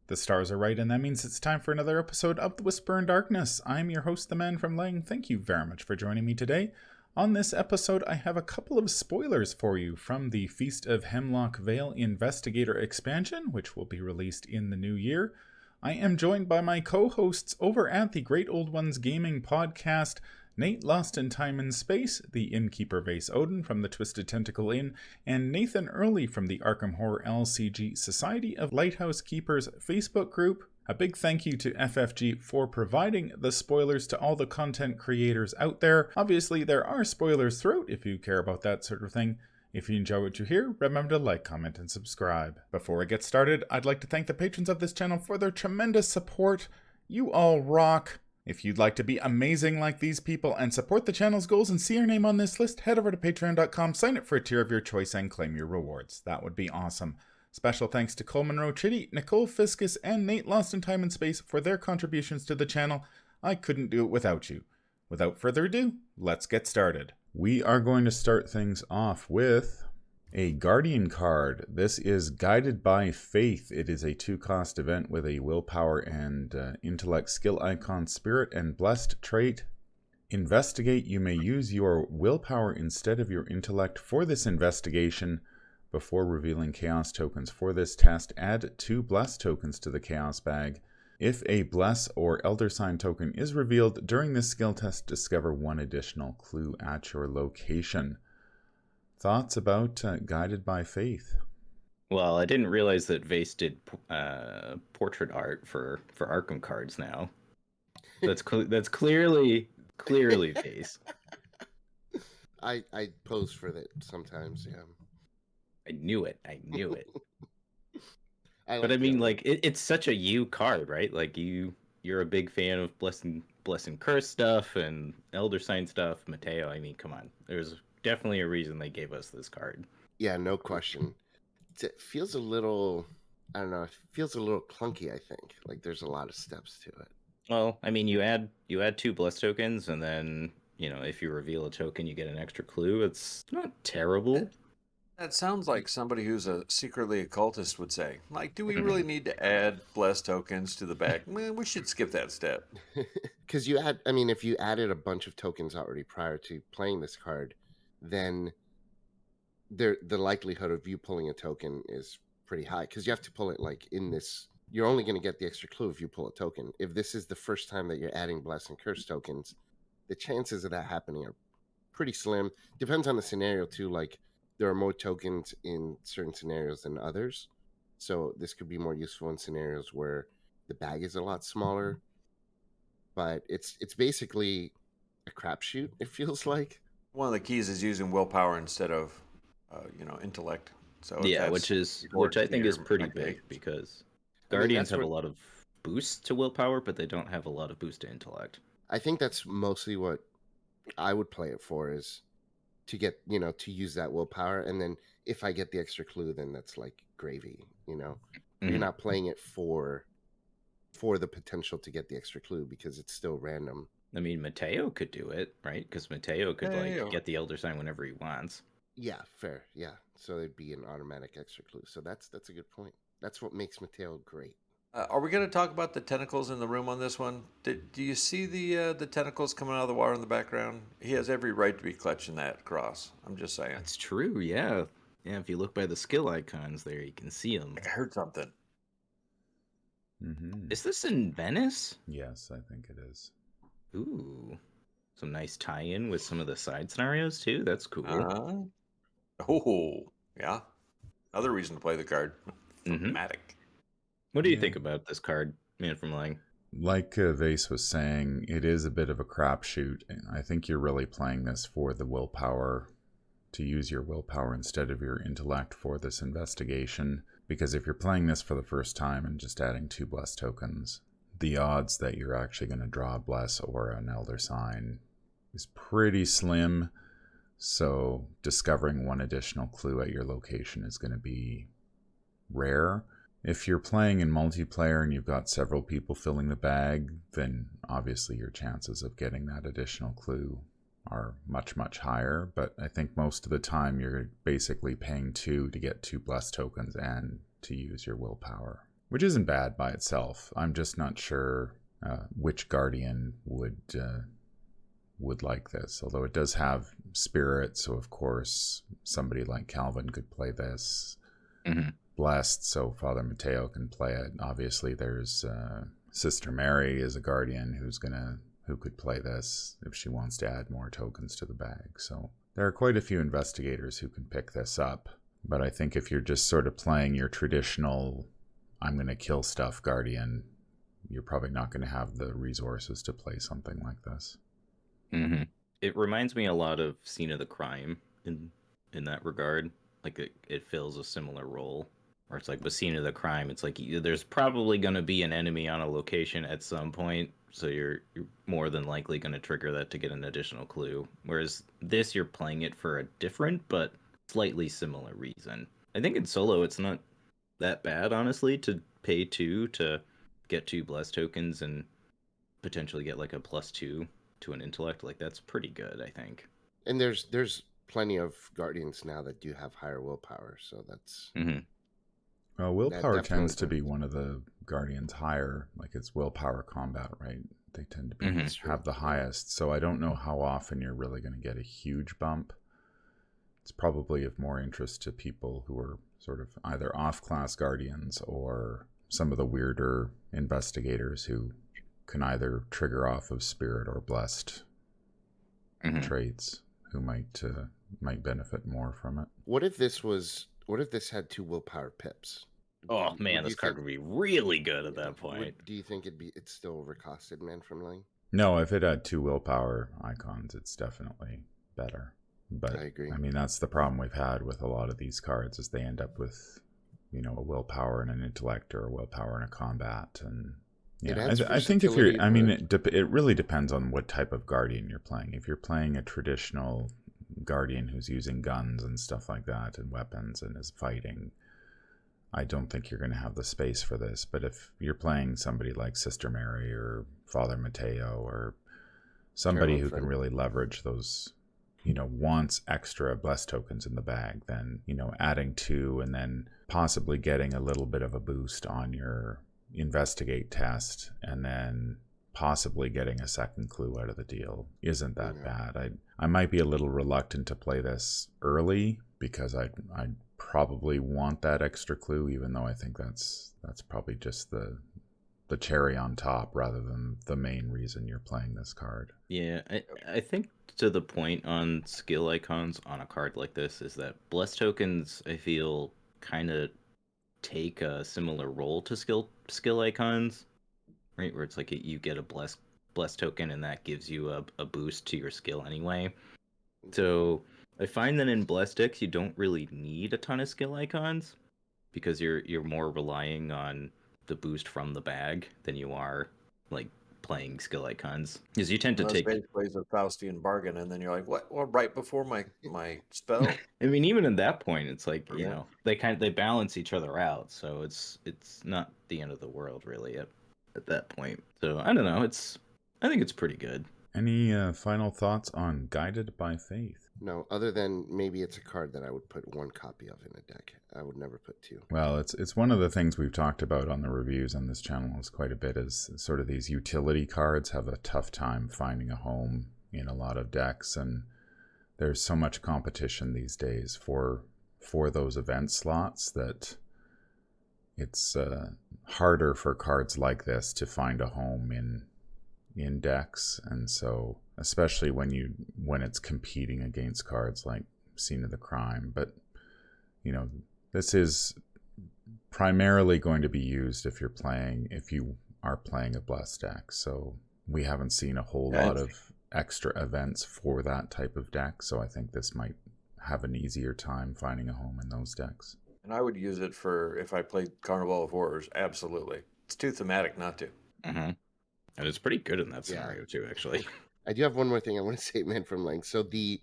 The stars are right, and that means it's time for another episode of The Whisper in Darkness. I'm your host, the Man from Lang. Thank you very much for joining me today. On this episode, I have a couple of spoilers for you from the Feast of Hemlock Vale Investigator expansion, which will be released in the new year. I am joined by my co-hosts over at the Great Old Ones Gaming Podcast, Nate Lost in Time and Space, the Innkeeper Vase Odin from the Twisted Tentacle Inn, and Nathan Early from the Arkham Horror LCG Society of Lighthouse Keepers Facebook group. A big thank you to FFG for providing the spoilers to all the content creators out there. Obviously, there are spoilers throughout if you care about that sort of thing. If you enjoy what you hear, remember to like, comment, and subscribe. Before I get started, I'd like to thank the patrons of this channel for their tremendous support. You all rock. If you'd like to be amazing like these people and support the channel's goals and see your name on this list, head over to patreon.com, sign up for a tier of your choice, and claim your rewards. That would be awesome. Special thanks to Cole Monroe Chitty, Nicole Fiscus, and Nate Lost in Time and Space for their contributions to the channel. I couldn't do it without you. Without further ado, let's get started. We are going to start things off with a Guardian card. This is Guided by Faith. It is a 2-cost event with a willpower and intellect skill icon, spirit, and blessed trait. Investigate. You may use your willpower instead of your intellect for this investigation. Before revealing chaos tokens for this test, add 2 bless tokens to the chaos bag. If a bless or elder sign token is revealed during this skill test, discover 1 additional clue at your location. Thoughts about Guided by Faith? Well, I didn't realize that Vase did portrait art for Arkham cards now. That's clearly Vase. I pose for that sometimes, yeah. I knew it. I But I mean, that. like, it's such a you card, right? Like, you're a big fan of blessing curse stuff and elder sign stuff. Mateo, I mean, come on. There's definitely a reason they gave us this card. Yeah, no question. It feels a little, I don't know, it feels a little clunky, I think. Like there's a lot of steps to it. Well, I mean, you add 2 bless tokens, and then, if you reveal a token, you get an extra clue. It's not terrible. That sounds like somebody who's a secretly occultist would say. Like, do we really need to add bless tokens to the bag? Man, we should skip that step. Because if you added a bunch of tokens already prior to playing this card, then the likelihood of you pulling a token is pretty high. Because you have to pull it like in this. You're only going to get the extra clue if you pull a token. If this is the first time that you're adding bless and curse tokens, the chances of that happening are pretty slim. Depends on the scenario too. Like, there are more tokens in certain scenarios than others. So this could be more useful in scenarios where the bag is a lot smaller. But it's basically a crapshoot, it feels like. One of the keys is using willpower instead of, intellect. So yeah, which I think is pretty big because Guardians have a lot of boosts to willpower, but they don't have a lot of boost to intellect. I think that's mostly what I would play it for, is to get, to use that willpower. And then if I get the extra clue, then that's like gravy, You're not playing it for the potential to get the extra clue because it's still random. I mean, Mateo could do it, right? Because Mateo could get the elder sign whenever he wants. Yeah, fair. Yeah. So it'd be an automatic extra clue. So that's a good point. That's what makes Mateo great. Are we going to talk about the tentacles in the room on this one? Do you see the tentacles coming out of the water in the background? He has every right to be clutching that cross. I'm just saying. That's true, yeah. Yeah, if you look by the skill icons there, you can see them. I heard something. Mm-hmm. Is this in Venice? Yes, I think it is. Ooh. Some nice tie-in with some of the side scenarios, too. That's cool. Oh, yeah. Another reason to play the card. Thematic. What do you think about this card, Man from Lang? Like Vase was saying, it is a bit of a crapshoot. I think you're really playing this for the willpower, to use your willpower instead of your intellect for this investigation. Because if you're playing this for the first time and just adding 2 bless tokens, the odds that you're actually going to draw a bless or an elder sign is pretty slim. So discovering 1 additional clue at your location is going to be rare. If you're playing in multiplayer and you've got several people filling the bag, then obviously your chances of getting that additional clue are much, much higher. But I think most of the time you're basically paying 2 to get 2 bless tokens and to use your willpower. which isn't bad by itself. I'm just not sure which Guardian would like this, although it does have Spirit, so of course somebody like Calvin could play this. Mm-hmm. Blessed, so Father Mateo can play it. Obviously there's Sister Mary is a Guardian who could play this if she wants to add more tokens to the bag. So there are quite a few investigators who can pick this up, but I think if you're just sort of playing your traditional I'm going to kill stuff Guardian, you're probably not going to have the resources to play something like this. Mm-hmm. It reminds me a lot of Scene of the Crime in that regard. Like it fills a similar role. Or it's like with Scene of the Crime, it's like there's probably going to be an enemy on a location at some point, so you're more than likely going to trigger that to get an additional clue. Whereas this, you're playing it for a different but slightly similar reason. I think in solo, it's not that bad, honestly, to pay 2 to get 2 blessed tokens and potentially get like a +2 to an intellect. Like that's pretty good, I think. And there's plenty of Guardians now that do have higher willpower, so that's... Mm-hmm. Well, willpower That tends to definitely be one of the Guardians higher, like it's willpower combat, right? They tend to be, Mm-hmm. have the highest, so I don't know how often you're really going to get a huge bump. It's probably of more interest to people who are sort of either off-class Guardians or some of the weirder investigators who can either trigger off of Spirit or Blessed traits, who might benefit more from it. What if this had 2 willpower pips? Oh man, this card would be really good at that point. Do you think it's still overcosted, Man from Lane? No, if it had 2 willpower icons, it's definitely better. But I agree. I mean, that's the problem we've had with a lot of these cards, is they end up with, a willpower and an intellect, or a willpower and a combat. And yeah, I think if you're, I mean, it really depends on what type of Guardian you're playing. If you're playing a traditional Guardian who's using guns and stuff like that and weapons and is fighting, I don't think you're going to have the space for this. But if you're playing somebody like Sister Mary or Father Mateo or somebody who can really leverage those, wants extra blessed tokens in the bag, then, adding 2 and then possibly getting a little bit of a boost on your investigate test and then possibly getting a second clue out of the deal isn't that bad. I might be a little reluctant to play this early because I probably want that extra clue, even though I think that's probably just the cherry on top rather than the main reason you're playing this card. Yeah, I think to the point on skill icons on a card like this is that blessed tokens, I feel, kind of take a similar role to skill icons, right? Where it's like you get a blessed token and that gives you a boost to your skill anyway. So I find that in blessed decks you don't really need a ton of skill icons because you're more relying on the boost from the bag than you are like playing skill icons, because you tend to take basically a Faustian bargain, and then you're like, what? Well, right before my spell. I mean, even at that point, it's like they balance each other out, so it's not the end of the world really at that point. So I don't know. I think it's pretty good. Any final thoughts on Guided by Faith? No, other than maybe it's a card that I would put 1 copy of in a deck. I would never put 2. Well, it's one of the things we've talked about on the reviews on this channel is quite a bit, is sort of these utility cards have a tough time finding a home in a lot of decks, and there's so much competition these days for those event slots that it's harder for cards like this to find a home in decks. And so especially when it's competing against cards like Scene of the Crime. But this is primarily going to be used if you are playing a blessed deck. So we haven't seen a whole lot of extra events for that type of deck, so I think this might have an easier time finding a home in those decks. And I would use it for if I played Carnival of Horrors. Absolutely, it's too thematic not to. And it's pretty good in that scenario too, actually. I do have one more thing I want to say, Man from Lang. So the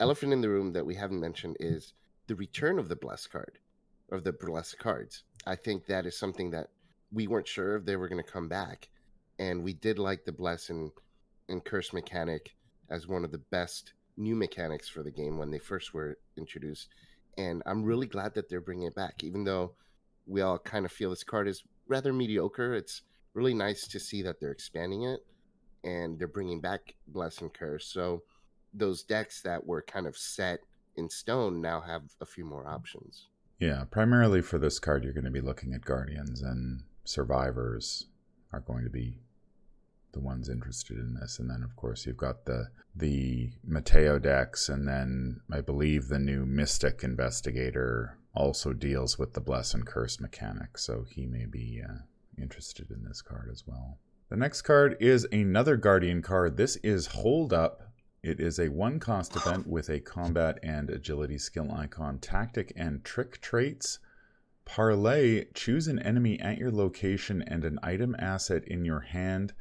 elephant in the room that we haven't mentioned is the return of the blessed card, of the blessed cards. I think that is something that we weren't sure if they were going to come back, and we did like the bless and curse mechanic as one of the best new mechanics for the game when they first were introduced. And I'm really glad that they're bringing it back, even though we all kind of feel this card is rather mediocre. It's really nice to see that they're expanding it and they're bringing back Bless and Curse. So those decks that were kind of set in stone now have a few more options. Yeah, primarily for this card, you're going to be looking at Guardians, and Survivors are going to be the ones interested in this. And then, of course, you've got the Mateo decks, and then I believe the new Mystic Investigator also deals with the Bless and Curse mechanic, so he may be interested in this card as well. The next card is another Guardian card. This is Hold Up. It is a 1-cost event with a combat and agility skill icon, tactic and trick traits. Parlay, choose an enemy at your location and an item asset in your hand.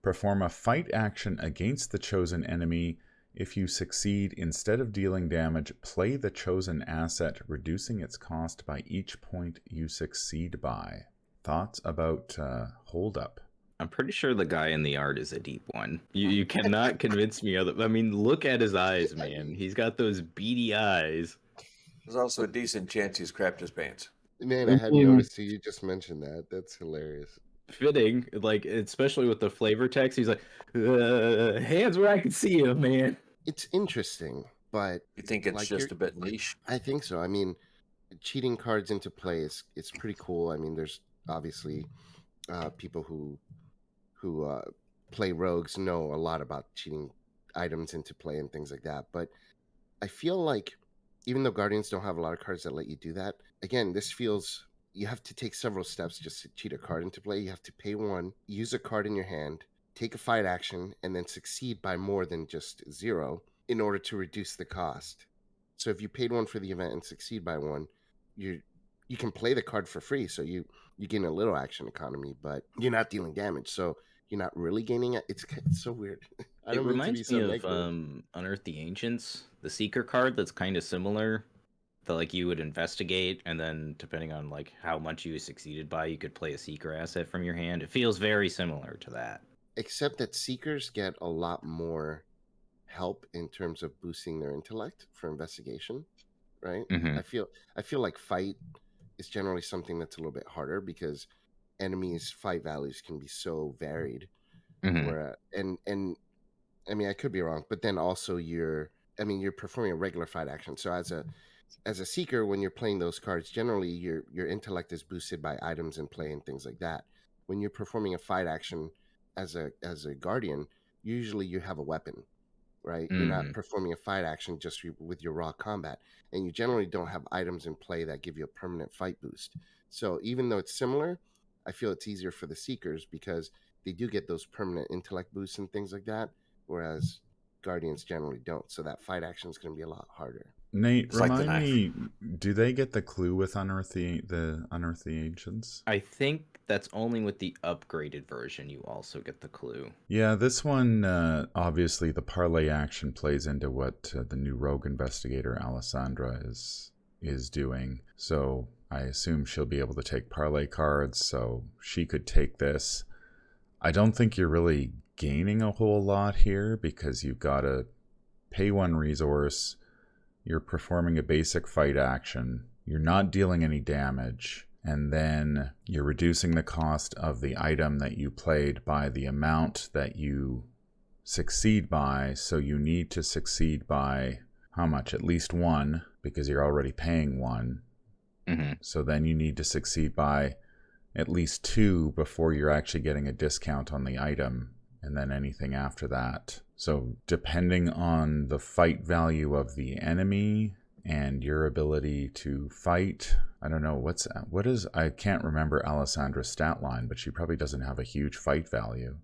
Perform a fight action against the chosen enemy. If you succeed, instead of dealing damage, play the chosen asset, reducing its cost by each point you succeed by. Thoughts about Hold Up? I'm pretty sure the guy in the art is a deep one. You cannot convince me other. I mean, look at his eyes, man. He's got those beady eyes. There's also a decent chance he's crapped his pants. Man, I hadn't noticed. So you just mentioned that. That's hilarious. Fitting, like, especially with the flavor text. He's like, hands where I can see him, man. It's interesting, but You think it's just a bit niche? I think so. I mean, cheating cards into play is it's pretty cool. I mean, there's obviously people who play rogues know a lot about cheating items into play and things like that. But I feel like even though Guardians don't have a lot of cards that let you do that, again, this feels you have to take several steps just to cheat a card into play. You have to pay 1, use a card in your hand, take a fight action, and then succeed by more than just 0 in order to reduce the cost. So if you paid 1 for the event and succeed by 1, you can play the card for free. So you gain a little action economy, but you're not dealing damage. So you're not really gaining it. It's so weird. It reminds me of Unearth the Ancients, the Seeker card that's kind of similar. That, like, you would investigate, and then depending on like how much you succeeded by, you could play a Seeker asset from your hand. It feels very similar to that. Except that Seekers get a lot more help in terms of boosting their intellect for investigation, right? Mm-hmm. I feel like fight is generally something that's a little bit harder because enemies' fight values can be so varied. Mm-hmm. Where and I mean, I could be wrong, but then also you're performing a regular fight action. So as a seeker, when you're playing those cards, generally your intellect is boosted by items in play and things like that. When you're performing a fight action as a guardian, usually you have a weapon, right? You're not performing a fight action just with your raw combat, and you generally don't have items in play that give you a permanent fight boost. So even though it's similar, I feel it's easier for the seekers because they do get those permanent intellect boosts and things like that, whereas guardians generally don't. So that fight action is going to be a lot harder. Nate, remind me, do they get the clue with Unearth the Ancients? I think that's only with the upgraded version you also get the clue. Yeah, this one, obviously the parlay action plays into what the new rogue investigator Alessandra is doing. So I assume she'll be able to take parlay cards, so she could take this. I don't think you're really gaining a whole lot here because you've got to pay 1 resource. You're performing a basic fight action. You're not dealing any damage. And then you're reducing the cost of the item that you played by the amount that you succeed by. So you need to succeed by how much? At least 1, because you're already paying 1. Mm-hmm. So then you need to succeed by at least 2 before you're actually getting a discount on the item. And then anything after that. So depending on the fight value of the enemy and your ability to fight, I don't know, what is, I can't remember Alessandra's stat line, but she probably doesn't have a huge fight value.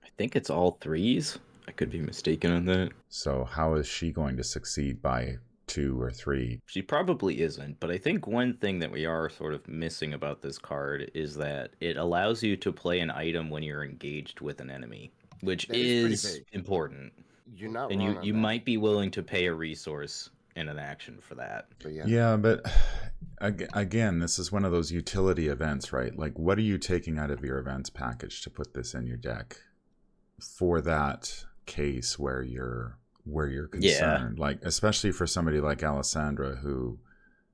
I think it's all 3s. I could be mistaken on that. So how is she going to succeed by 2 or 3? She probably isn't, but I think one thing that we are sort of missing about this card is that it allows you to play an item when you're engaged with an enemy, which is important. You're not and wrong you might be willing to pay a resource in an action for that. But yeah, but again, this is one of those utility events, right? Like, what are you taking out of your events package to put this in your deck for that case where you're concerned? Like, especially for somebody like Alessandra, who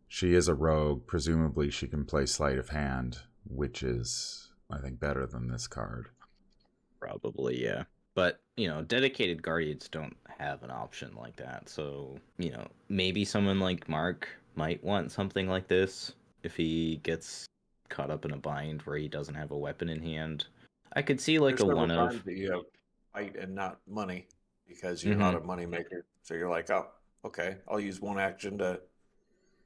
she is a rogue, presumably she can play sleight of hand which is, I think, better than this card. Probably, yeah. But, dedicated guardians don't have an option like that. So, maybe someone like Mark might want something like this if he gets caught up in a bind where he doesn't have a weapon in hand. I could see like There's a several one of. times that you have fight and not money because you're not Mhm, a money maker. So you're like, oh, okay, I'll use one action to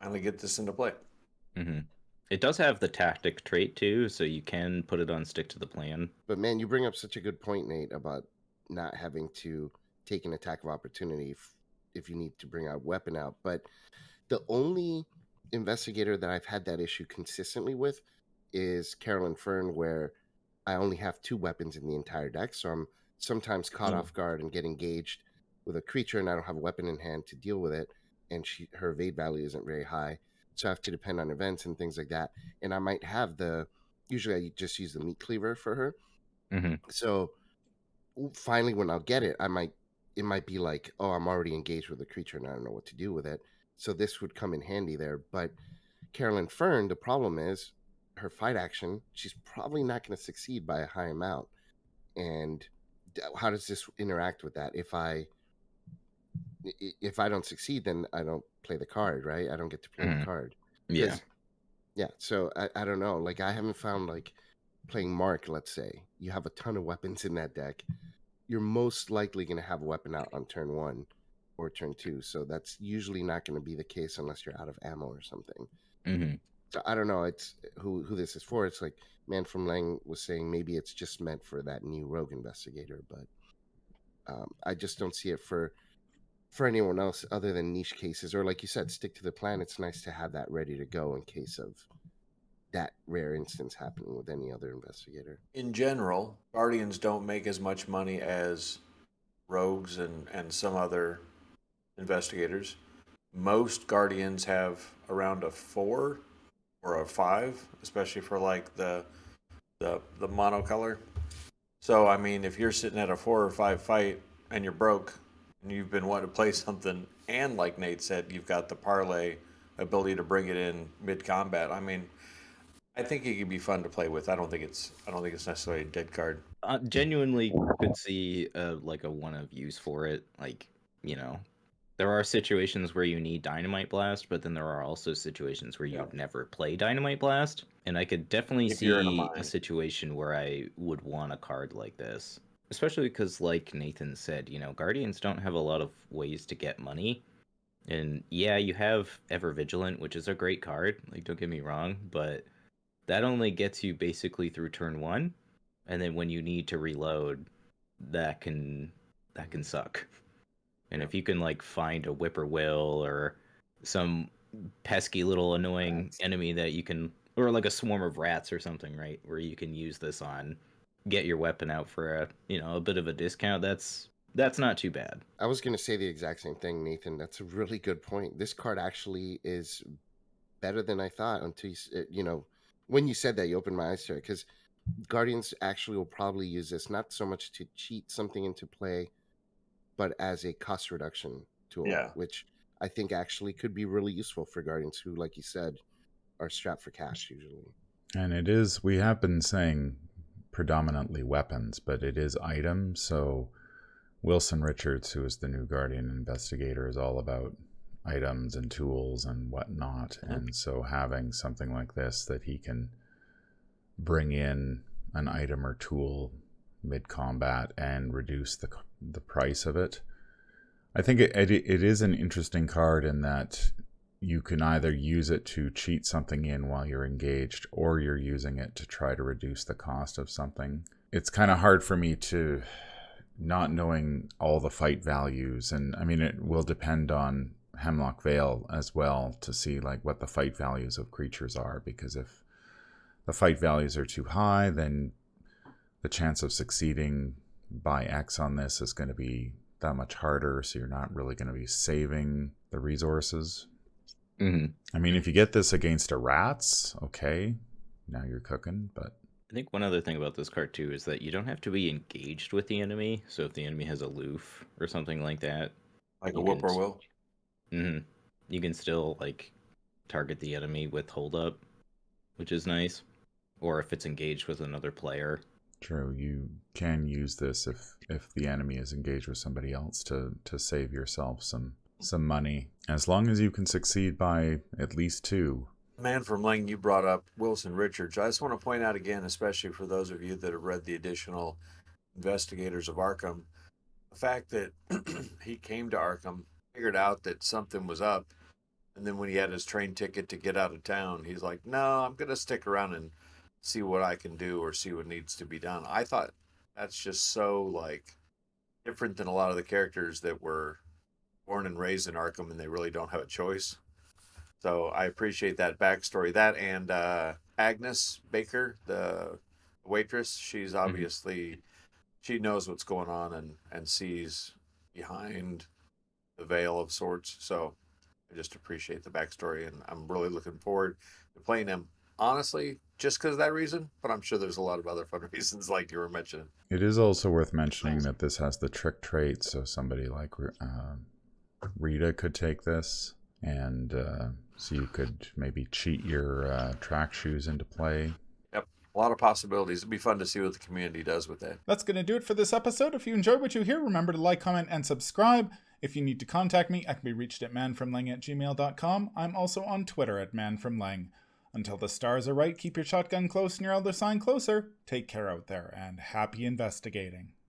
finally get this into play. mhm. It does have the tactic trait too, so you can put it on stick to the plan. But man, you bring up such a good point, Nate, about not having to take an attack of opportunity if you need to bring a weapon out. But the only investigator that I've had that issue consistently with is Carolyn Fern, where I only have 2 weapons in the entire deck. So I'm sometimes caught off guard and get engaged with a creature, and I don't have a weapon in hand to deal with it. And her evade value isn't very high. So I have to depend on events and things like that. And I might have usually I just use the meat cleaver for her. Mhm, So finally, when I'll get it, it might be like, oh, I'm already engaged with the creature and I don't know what to do with it. So this would come in handy there. But Carolyn Fern, the problem is her fight action. She's probably not going to succeed by a high amount. And how does this interact with that? If I don't succeed, then I don't play the card, right? I don't get to play the mhm. card Yeah. because yeah. So I don't know. Like I haven't found like playing Mark. Let's say you have a ton of weapons in that deck. You're most likely going to have a weapon out on turn 1 or turn 2. So that's usually not going to be the case unless you're out of ammo or something. Mhm. So I don't know. It's who this is for. It's like Man from Lang was saying maybe it's just meant for that new rogue investigator, but I just don't see it for anyone else other than niche cases or like you said, stick to the plan. It's nice to have that ready to go in case of that rare instance happening with any other investigator. In general, Guardians don't make as much money as rogues and some other investigators. Most Guardians have around a 4 or a 5, especially for like the monocolor. So I mean, if you're sitting at a 4 or 5 fight and you're broke and you've been wanting to play something, and like Nate said, you've got the parlay ability to bring it in mid combat. I mean, I think it could be fun to play with. I don't think it's necessarily a dead card. Genuinely could see like a one of use for it. Like, you know, there are situations where you need Dynamite Blast, but then there are also situations where Yeah. you'd never play Dynamite Blast. And I could definitely If you're in a see a mine. situation where I would want a card like this. Especially because, like Nathan said, Guardians don't have a lot of ways to get money. And yeah, you have Ever Vigilant, which is a great card. Like, don't get me wrong, but that only gets you basically through turn 1. And then when you need to reload, that can suck. And if you can like find a whippoorwill or some pesky little annoying enemy that you can, or like a swarm of rats or something, right, where you can use this on, get your weapon out for a bit of a discount. That's not too bad. I was going to say the exact same thing, Nathan. That's a really good point. This card actually is better than I thought until when you said that, you opened my eyes to it because Guardians actually will probably use this not so much to cheat something into play, but as a cost reduction tool, Yeah. which I think actually could be really useful for Guardians who, like you said, are strapped for cash usually. And we have been saying predominantly weapons, but it is items. So Wilson Richards, who is the new Guardian investigator, is all about items and tools and whatnot. Mm-hmm. And so having something like this that he can bring in an item or tool mid-combat and reduce the price of it, I think it is an interesting card in that you can either use it to cheat something in while you're engaged, or you're using it to try to reduce the cost of something. It's kind of hard for me to, not knowing all the fight values, and I mean it will depend on Hemlock Vale as well to see like what the fight values of creatures are, because if the fight values are too high, then the chance of succeeding by X on this is going to be that much harder, so you're not really going to be saving the resources. Mm-hmm. I mean, if you get this against a rats, okay, now you're cooking. But I think one other thing about this card too is that you don't have to be engaged with the enemy. So if the enemy has aloof or something like that, Like a you whippoorwill. You can still like target the enemy with hold up, which is nice. or if it's engaged with another player. True, you can use this if the enemy is engaged with somebody else to save yourself some money, as long as you can succeed by at least 2. Man from Lang, you brought up Wilson Richards. I just want to point out again, especially for those of you that have read the additional Investigators of Arkham, the fact that he came to Arkham, figured out that something was up, and then when he had his train ticket to get out of town, he's like, no, I'm going to stick around and see what I can do or see what needs to be done. I thought that's just so, like, different than a lot of the characters that were born and raised in Arkham and they really don't have a choice. So I appreciate that backstory. That and Agnes Baker, the waitress, she's obviously, she knows what's going on and sees behind the veil of sorts. So I just appreciate the backstory, and I'm really looking forward to playing him. Honestly, just because of that reason, but I'm sure there's a lot of other fun reasons like you were mentioning. It is also worth mentioning that this has the trick trait, so somebody like Rita could take this, and so you could maybe cheat your track shoes into play. Yep, a lot of possibilities. It'd be fun to see what the community does with that. That's going to do it for this episode. If you enjoyed what you hear, remember to like, comment, and subscribe. If you need to contact me, I can be reached at manfromlang@gmail.com. I'm also on Twitter at manfromlang. Until the stars are right, keep your shotgun close and your elder sign closer. Take care out there, and happy investigating.